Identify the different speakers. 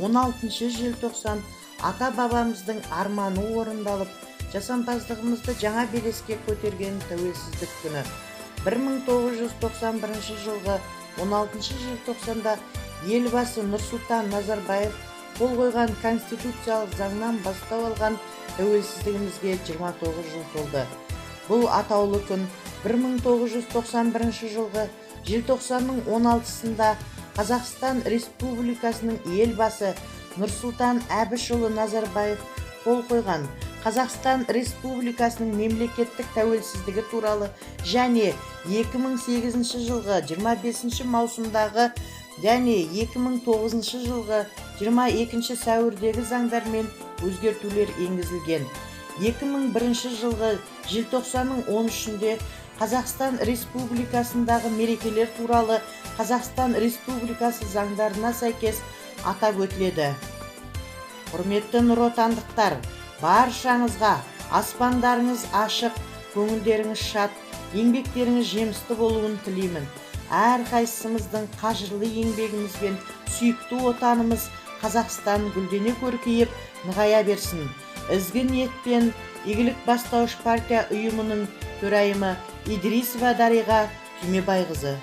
Speaker 1: 16 желтоқсан ата-бабамыздың арманы орындалып, жасампаздығымызды жаңа белеске көтерген тәуелсіздік күні. 1991 жылғы 16 желтоқсанда елбасы Нұрсұлтан Назарбаев қол қойған конституциялық заңнан бастау алған тәуелсіздігімізге 29 жыл толды. Бұл атаулы күн 1991 жылғы желтоқсанның 16-сында Қазақстан Республикасының елбасы Нұрсұлтан Әбішұлы Назарбаев қол қойған Қазақстан Республикасының мемлекеттік тәуелсіздігі туралы және 2008 жылғы 25 маусымдағы және 2009 жылғы 22 сәуірдегі заңдармен өзгертулер енгізілген. 2001 жылғы желтоқсанның 13-інде Қазақстан Республикасындағы мерекелер туралы Қазақстан Республикасы заңдарына сәйкес атап өтіледі. Құрметті нұротандықтар, баршаңызға аспандарыңыз ашық, көңілдеріңіз шат, еңбектеріңіз жемісті болуын тілеймін. Әрқайсымыздың қажырлы еңбегімізбен сүйікті отанымыз Қазақстан гүлдене көркейіп, нығая берсін. Ізгі ниетпен игілік бастауыш партия ұйымының төрайымы Идрисова Дариға Түймебайқызы.